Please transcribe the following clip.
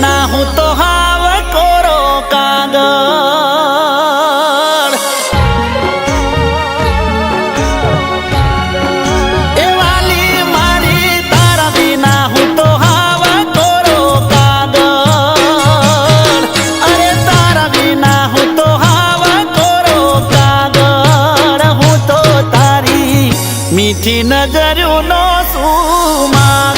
વિના હું તો હાવ કોરો કાગળ એ વાલી મારી તારા વિના હું તો હાવ કોરો કાગળ અરે તારા વિના હું તો હાવ કોરો કાગળ હું તો તારી મીઠી નજરનો સુમા